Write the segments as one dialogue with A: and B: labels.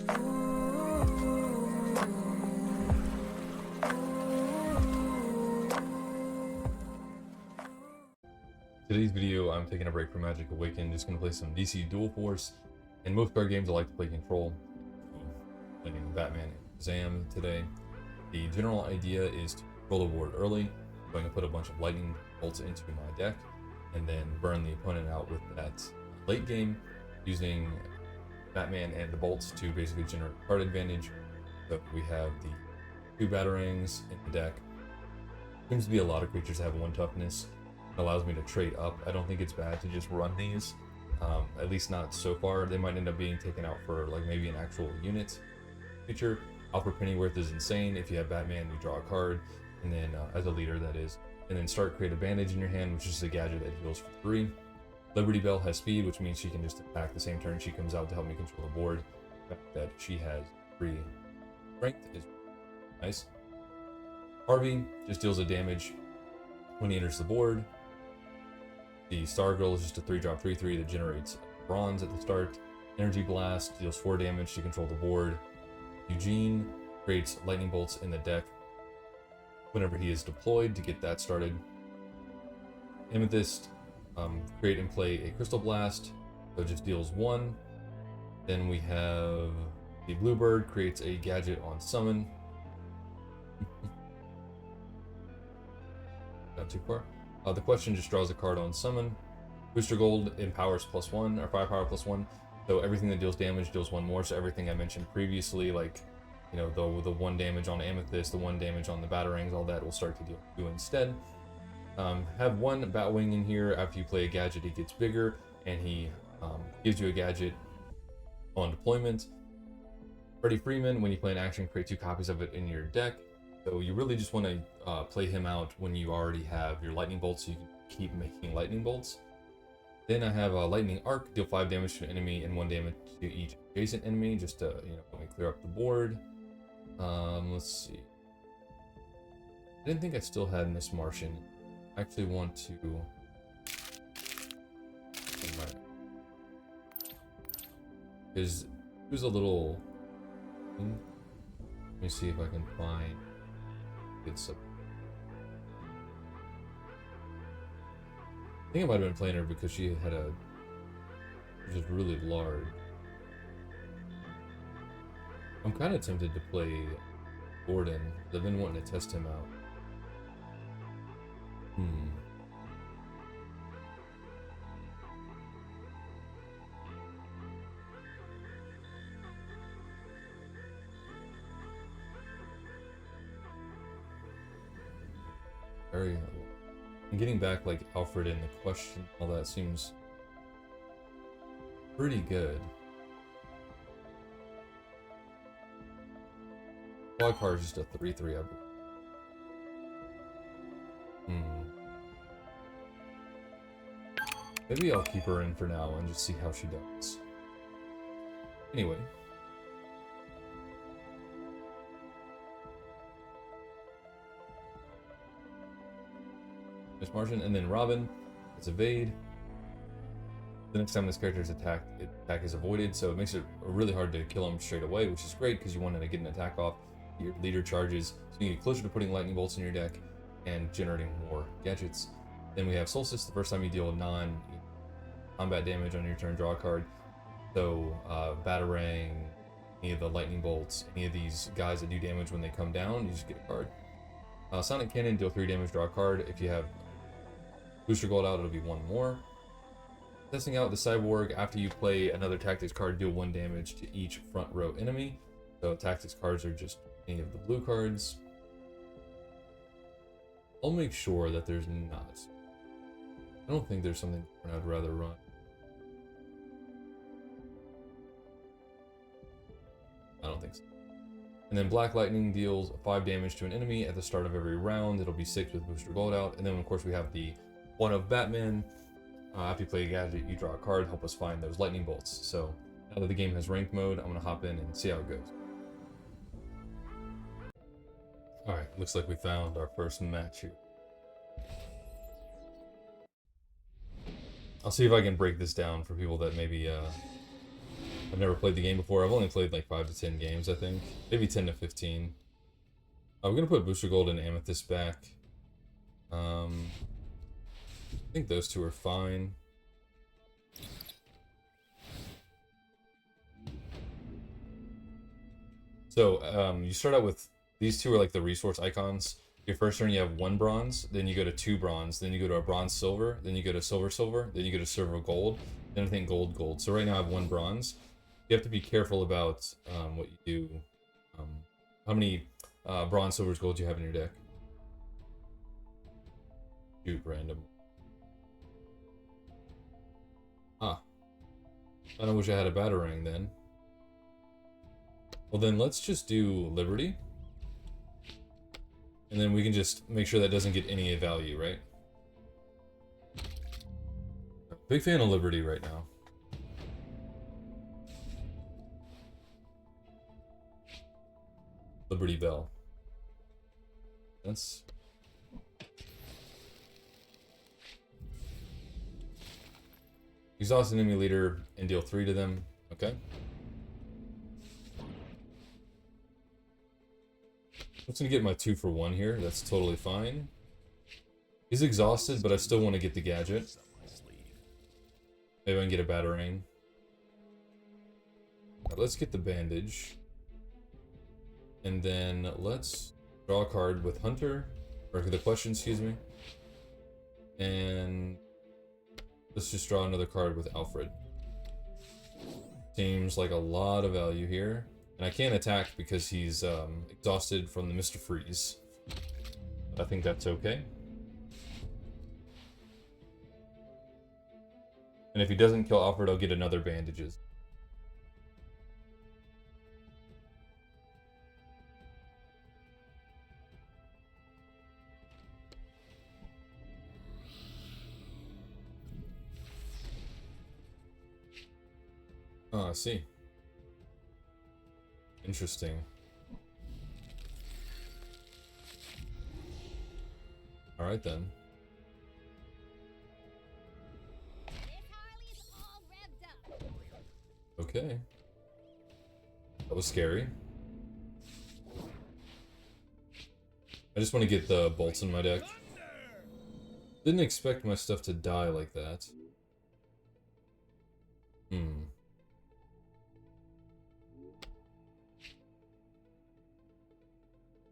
A: Today's video, I'm taking a break from Magic Awakened, just going to play some DC Dual Force. In most card games, I like to play Control. I'm playing Batman and Shazam today. The general idea is to control the board early. I'm going to put a bunch of lightning bolts into my deck, and then burn the opponent out with that late game, using Batman and the bolts to basically generate card advantage. So we have the 2 Batarangs in the deck. Seems to be a lot of creatures that have 1 toughness. Allows me to trade up. I don't think it's bad to just run these, at least not so far. They might end up being taken out for like maybe an actual unit feature. Alfred Pennyworth is insane. If you have Batman, you draw a card, and then as a leader, that is, and then start create a bandage in your hand, which is a gadget that heals for 3. Liberty Bell has speed, which means she can just attack the same turn she comes out to help me control the board. The fact that she has 3 strength is nice. Harvey just deals a damage when he enters the board. The Stargirl is just a 3-drop 3/3 that generates bronze at the start. Energy Blast deals 4 damage to control the board. Eugene creates lightning bolts in the deck whenever he is deployed to get that started. Amethyst, create and play a Crystal Blast, so it just deals 1. Then we have the Bluebird, creates a gadget on summon. Not too far. The Question just draws a card on summon. Booster Gold empowers +1 or firepower +1. So everything that deals damage deals 1 more. So everything I mentioned previously, like, you know, the 1 damage on Amethyst, the 1 damage on the Batarangs, all that will start to deal 2 instead. Have 1 Batwing in here. After you play a gadget, he gets bigger, and he gives you a gadget on deployment. Freddie Freeman, when you play an action, create 2 copies of it in your deck. So you really just want to play him out when you already have your lightning bolts, so you can keep making lightning bolts. Then I have a lightning arc, deal 5 damage to an enemy and 1 damage to each adjacent enemy, just to, you know, let me clear up the board. Let's see. I didn't think I still had Miss Martian. I actually want to. Because it was a little. Let me see if I can find. It's I think I might have been playing her because she had a just really large. I'm kind of tempted to play Gordon. I've been wanting to test him out. And getting back like Alfred and the Question, all that seems pretty good. Quad card is just a 3/3, I believe. Maybe I'll keep her in for now and just see how she does. Anyway. Miss Martian, and then Robin. It's evade. The next time this character is attacked, attack is avoided, so it makes it really hard to kill him straight away, which is great because you want to get an attack off. Your leader charges, so you get closer to putting lightning bolts in your deck and generating more gadgets. Then we have Solstice. The first time you deal non-combat damage on your turn, draw a card. So Batarang, any of the lightning bolts, any of these guys that do damage when they come down, you just get a card. Sonic Cannon, deal 3 damage, draw a card. If you have Booster Gold out, it'll be 1 more. Testing out the Cyborg, after you play another Tactics card, deal 1 damage to each front row enemy. So Tactics cards are just any of the blue cards. I'll make sure that there's not. I don't think there's something I'd rather run. I don't think so. And then Black Lightning deals 5 damage to an enemy at the start of every round. It'll be 6 with Booster Gold out. And then, of course, we have the one of Batman. After you play a gadget, you draw a card, help us find those lightning bolts. So now that the game has ranked mode, I'm going to hop in and see how it goes. Alright, looks like we found our first match here. I'll see if I can break this down for people that maybe I've never played the game before. I've only played like 5 to 10 games, I think. Maybe 10 to 15. We're gonna put Booster Gold and Amethyst back. I think those two are fine. So, you start out with these two are like the resource icons. Your first turn you have 1 bronze, then you go to 2 bronze, then you go to a bronze silver, then you go to silver silver, then you go to silver gold, then I think gold gold. So right now I have 1 bronze. You have to be careful about what you do. How many bronze, silvers, gold you have in your deck? Shoot, random. Ah. I wish I had a batarang then. Well then let's just do Liberty. And then we can just make sure that doesn't get any value, right? Big fan of Liberty right now. Liberty Bell. That's... Exhaust an enemy leader and deal 3 to them. Okay. I'm just gonna get my 2 for 1 here. That's totally fine. He's exhausted, but I still want to get the gadget. Maybe I can get a batarang. Right, let's get the bandage. And then let's draw a card with Hunter. Or the question, excuse me. And let's just draw another card with Alfred. Seems like a lot of value here. And I can't attack because he's exhausted from the Mr. Freeze. But I think that's okay. And if he doesn't kill Alfred, I'll get another bandages. Oh, I see. Interesting. Alright then. Okay. That was scary. I just want to get the bolts in my deck. Didn't expect my stuff to die like that.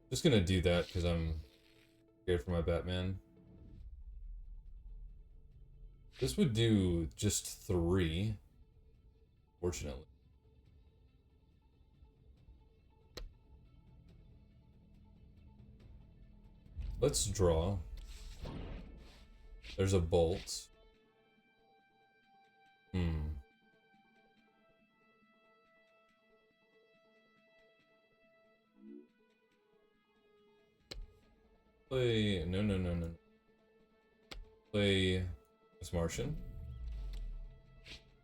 A: Just gonna do that because I'm scared for my Batman. This would do just 3, fortunately. Let's draw. There's a bolt. Play... No. Play this Martian.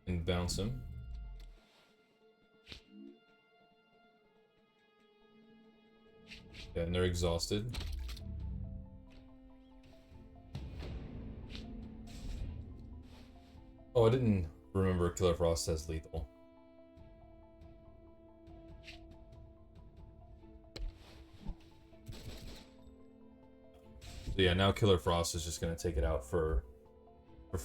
A: And bounce him. Yeah, and they're exhausted. Oh, I didn't remember Killer Frost as lethal. So yeah, now Killer Frost is just gonna take it out for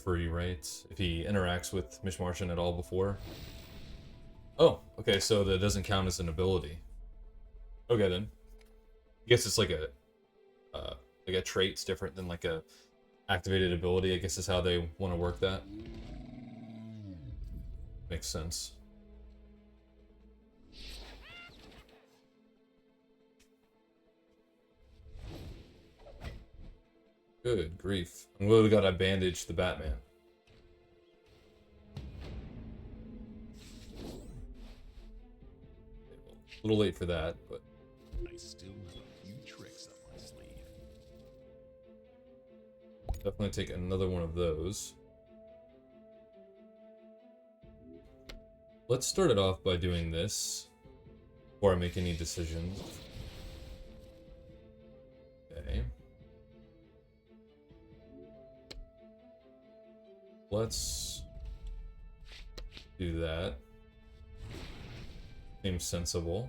A: free, right? If he interacts with Miss Martian at all before. Oh, okay, so that doesn't count as an ability. Okay then. I guess it's like a trait's different than like a activated ability, I guess is how they want to work that. Makes sense. Good grief. I'm really gotta bandage the Batman. A little late for that, but...
B: I still have a few tricks up my sleeve.
A: Definitely take another one of those. Let's start it off by doing this before I make any decisions. Okay. Let's do that. Seems sensible.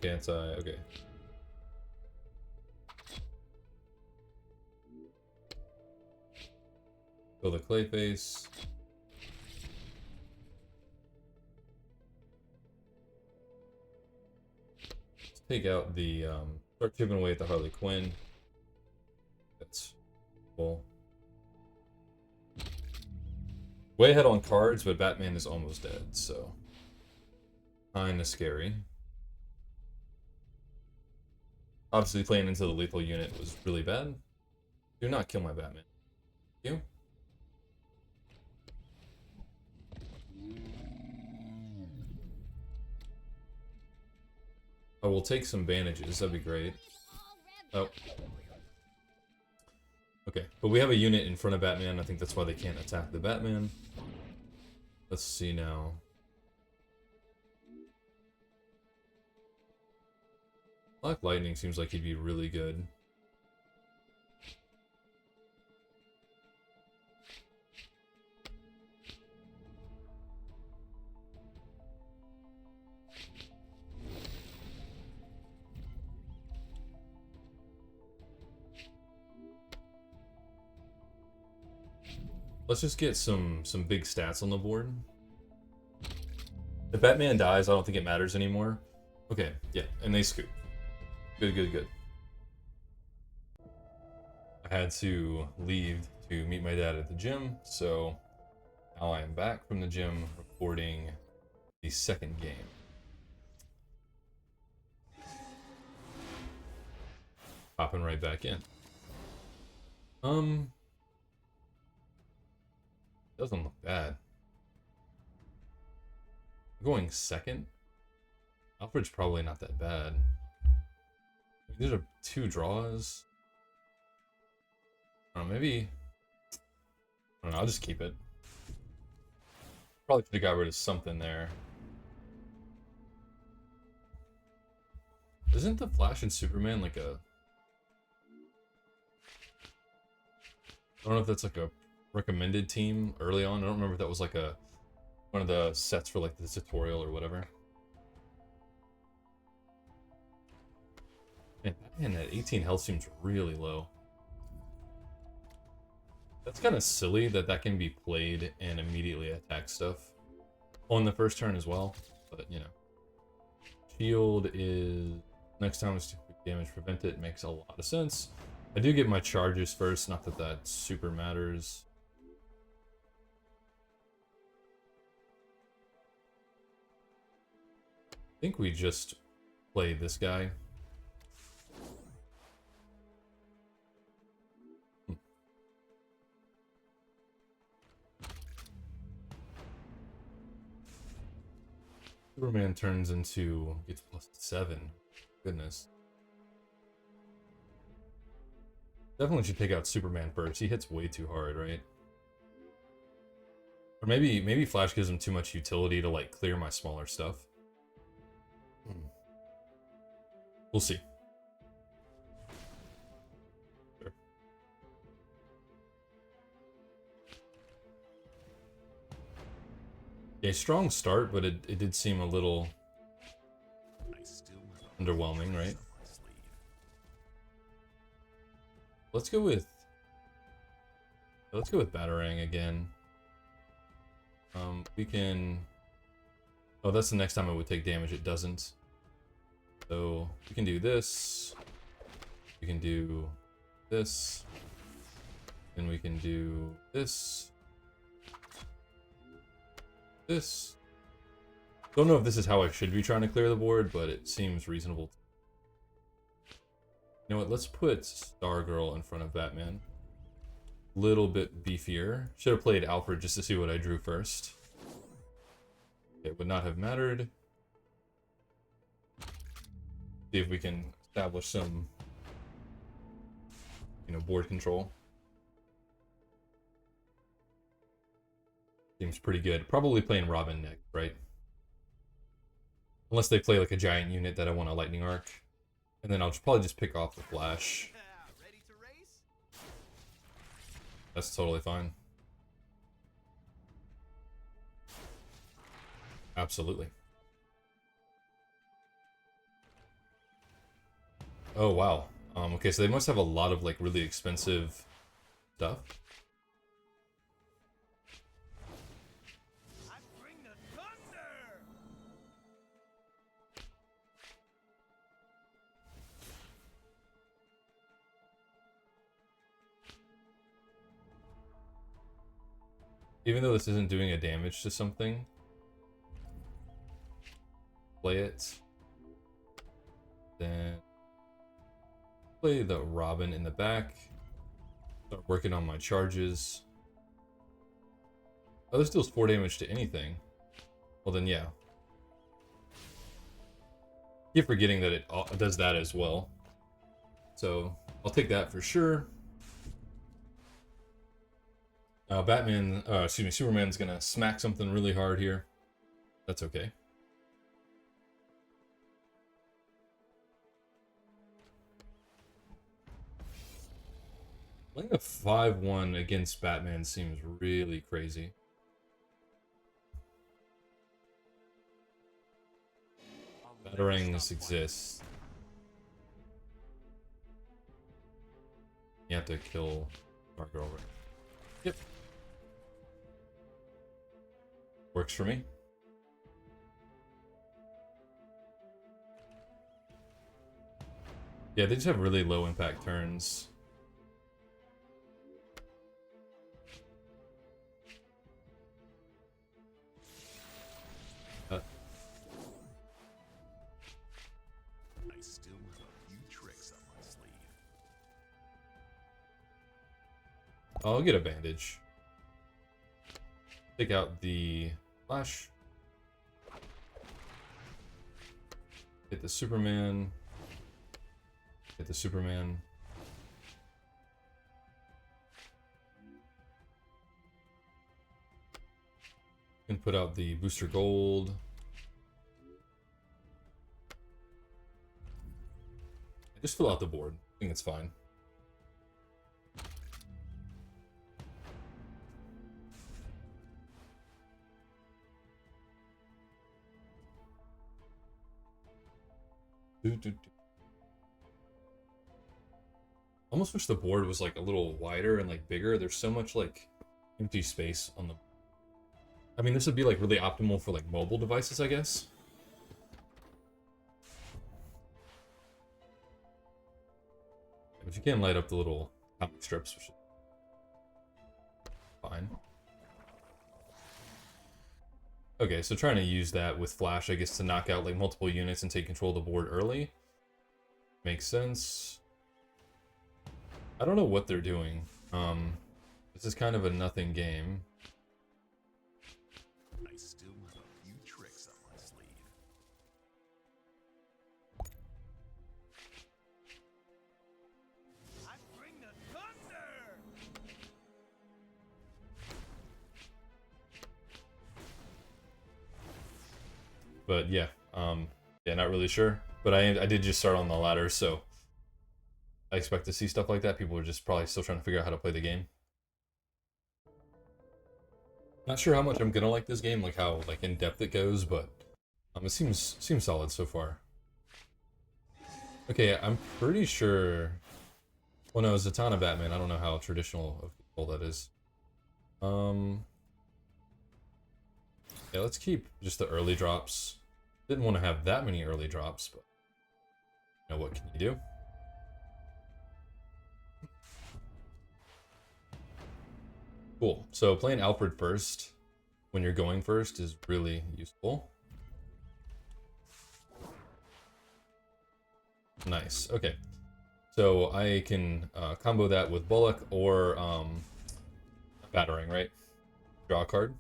A: Can't I? Okay. Build a clay face. Let's take out the start chipping away at the Harley Quinn. That's cool. Way ahead on cards, but Batman is almost dead, so kinda scary. Obviously, playing into the lethal unit was really bad. Do not kill my Batman. You? I will take some bandages. That'd be great. Oh. Okay, but we have a unit in front of Batman. I think that's why they can't attack the Batman. Let's see now. Black Lightning seems like he'd be really good. Let's just get some big stats on the board. If Batman dies, I don't think it matters anymore. Okay, yeah, and they scoop. Good, good, good. I had to leave to meet my dad at the gym, so now I am back from the gym recording the second game. Hopping right back in. Doesn't look bad. Going second? Alfred's probably not that bad. These are 2 draws. I don't know, maybe... I don't know, I'll just keep it. Probably should have got rid of something there. Isn't the Flash and Superman like a... I don't know if that's like a recommended team early on. I don't remember if that was like a one of the sets for like the tutorial or whatever. Man, that 18 health seems really low. That's kind of silly that that can be played and immediately attack stuff on the first turn as well. But, you know. Shield is... Next time it's damage prevented. Makes a lot of sense. I do get my charges first. Not that that super matters. I think we just play this guy. Superman turns into... gets +7. Goodness. Definitely should take out Superman first. He hits way too hard, right? Or maybe Flash gives him too much utility to like clear my smaller stuff. We'll see. Sure. Yeah, strong start, but it did seem a little underwhelming, right? Let's go with Batarang again. We can... Oh, that's the next time it would take damage. It doesn't. So we can do this. We can do this. And we can do this. This. Don't know if this is how I should be trying to clear the board, but it seems reasonable. You know what? Let's put Stargirl in front of Batman. Little bit beefier. Should have played Alfred just to see what I drew first. It would not have mattered. See if we can establish some, you know, board control. Seems pretty good. Probably playing Robin next, right? Unless they play like a giant unit that I want a lightning arc. And then I'll probably just pick off the Flash.
B: Ready to race?
A: That's totally fine. Absolutely. Oh, wow. Okay, so they must have a lot of like really expensive stuff.
B: I bring the thunder!
A: Even though this isn't doing a damage to something, play it. Then play the Robin in the back. Start working on my charges. Oh, this deals 4 damage to anything. Well then, yeah. Keep forgetting that it does that as well. So I'll take that for sure. Superman's gonna smack something really hard here. That's okay. Playing a 5-1 against Batman seems really crazy. Batarangs exist. You have to kill our girl, right? Yep. Works for me. Yeah, they just have really low impact turns.
B: I still have a few tricks up my sleeve.
A: I'll get a bandage. Take out the Flash. Hit the Superman. Hit the Superman. And put out the Booster Gold. I just fill out the board. I think it's fine. Almost wish the board was like a little wider and like bigger. There's so much like empty space on the... I mean, this would be like really optimal for like mobile devices, I guess. But you can light up the little comic strips, which is fine. Okay, so trying to use that with Flash, I guess, to knock out like multiple units and take control of the board early. Makes sense. I don't know what they're doing. This is kind of a nothing game.
B: I still have a few tricks up my sleeve. I bring the thunder!
A: But yeah, yeah, not really sure. But I did just start on the ladder, so I expect to see stuff like that. People are just probably still trying to figure out how to play the game. Not sure how much I'm gonna like this game, like how like in depth it goes, but it seems solid so far. Okay, I'm pretty sure. Well, no, Zatanna Batman. I don't know how traditional of people that is. Yeah, let's keep just the early drops. Didn't want to have that many early drops, but you know what can you do? Cool. So playing Alfred first when you're going first is really useful. Nice. Okay. So I can combo that with Bullock or Battering, right? Draw a card.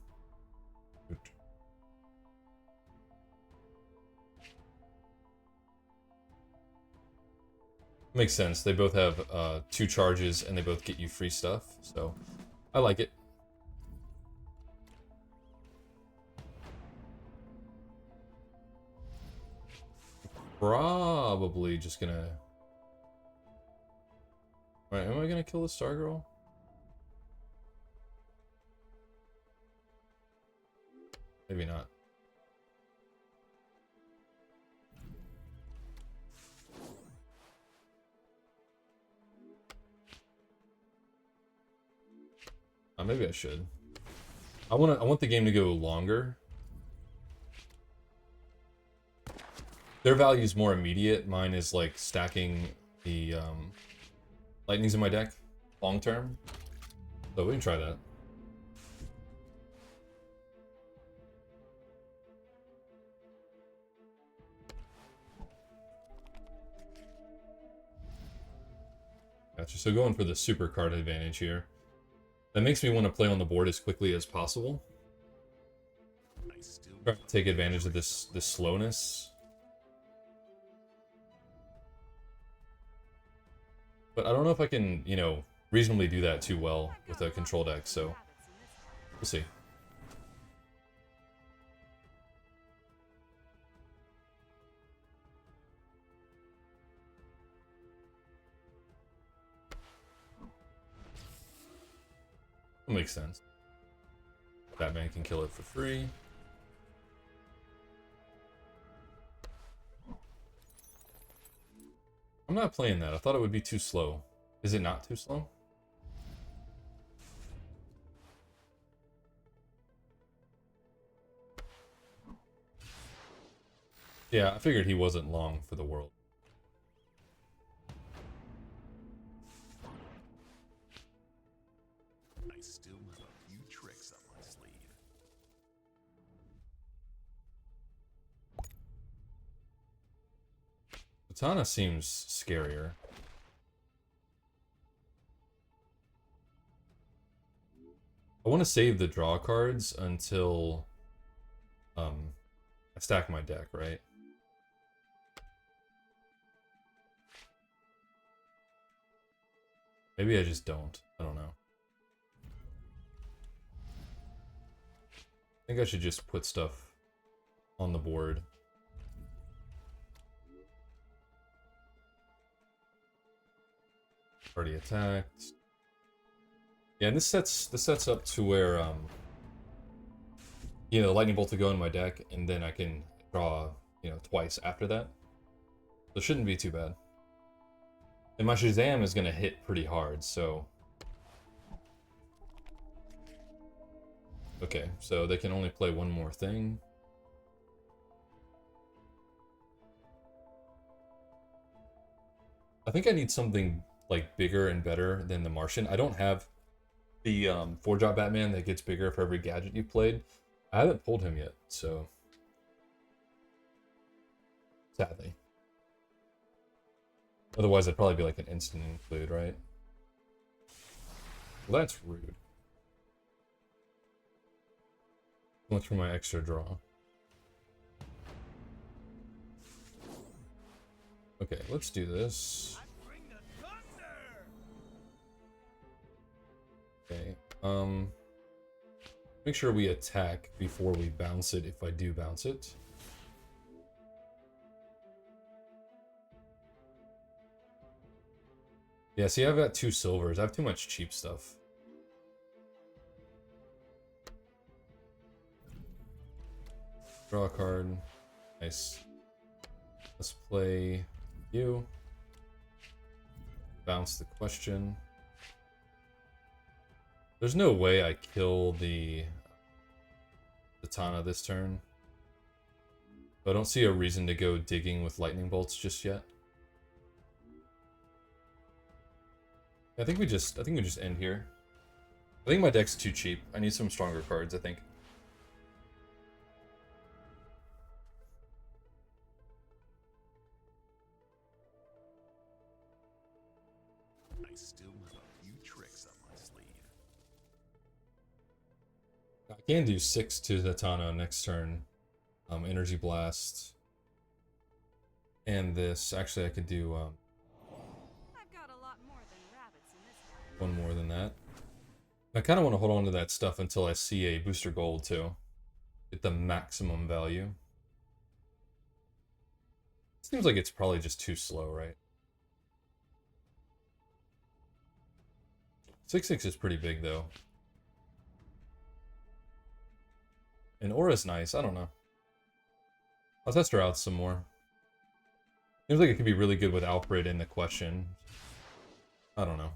A: Makes sense. They both have 2 charges and they both get you free stuff, so I like it. Probably just gonna... Alright, am I gonna kill the Stargirl? Maybe not. Maybe I should. I want the game to go longer. Their value is more immediate. Mine is like stacking the lightnings in my deck long term. So we can try that. Gotcha. So going for the super card advantage here. That makes me want to play on the board as quickly as possible. Try to take advantage of this slowness. But I don't know if I can, you know, reasonably do that too well with a control deck, so we'll see. That makes sense. Batman can kill it for free. I'm not playing that. I thought it would be too slow. Is it not too slow? Yeah, I figured he wasn't long for the world.
B: I still have a few tricks up my sleeve.
A: Katana seems scarier. I want to save the draw cards until I stack my deck, right? Maybe I just don't. I don't know. I think I should just put stuff on the board. Already attacked. Yeah, and this sets up to where you know, the lightning bolt to go in my deck, and then I can draw, you know, twice after that. So it shouldn't be too bad. And my Shazam is gonna hit pretty hard, so. Okay, so they can only play one more thing. I think I need something like bigger and better than the Martian. I don't have the 4-drop Batman that gets bigger for every gadget you played. I haven't pulled him yet, so sadly. Otherwise, I'd probably be like an instant include, right? Well, that's rude. Much for my extra draw. Okay, let's do this. Okay, make sure we attack before we bounce it, if I do bounce it. Yeah, see, I've got 2 silvers. I have too much cheap stuff. Draw a card. Nice. Let's play you. Bounce the question. There's no way I kill the Katana this turn. But I don't see a reason to go digging with lightning bolts just yet. I think we just end here. I think my deck's too cheap. I need some stronger cards, I think.
B: I still have a few tricks up my sleeve.
A: I can do 6 to Zatanna next turn. Energy Blast. And this. Actually, I could do
C: I've got a lot more than rabbits in this
A: one more than that. I kind of want to hold on to that stuff until I see a booster gold too. Get the maximum value. Seems like it's probably just too slow, right? 6/6 is pretty big, though. And Aura's nice. I don't know. I'll test her out some more. Seems like it could be really good with Alfred in the question. I don't know.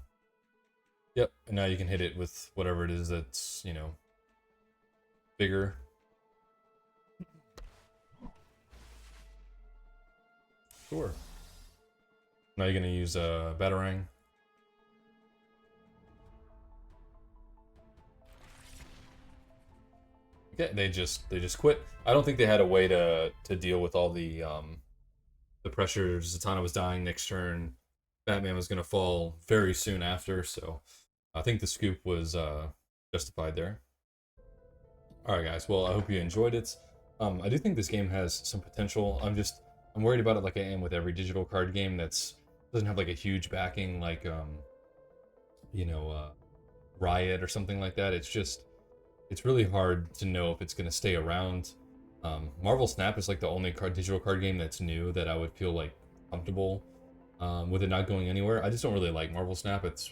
A: Yep, and now you can hit it with whatever it is that's, you know, bigger. Sure. Now you're gonna use a Batarang. Okay, they just quit. I don't think they had a way to deal with all the pressure. Zatanna was dying next turn. Batman was gonna fall very soon after, so I think the scoop was justified there. All right, guys. Well, I hope you enjoyed it. I do think this game has some potential. I'm worried about it like I am with every digital card game that's doesn't have like a huge backing, like you know, Riot or something like that. It's really hard to know if it's gonna stay around. Marvel Snap is like the only digital card game that's new that I would feel like comfortable with it not going anywhere. I just don't really like Marvel Snap. It's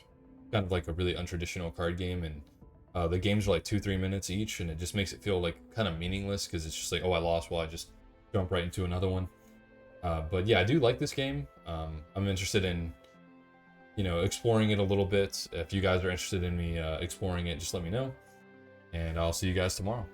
A: kind of like a really untraditional card game, and the games are like 2-3 minutes each, and it just makes it feel like kind of meaningless because it's just like, oh, I lost, well, I just jump right into another one. But yeah, I do like this game. I'm interested in, you know, exploring it a little bit. If you guys are interested in me exploring it, just let me know, and I'll see you guys tomorrow.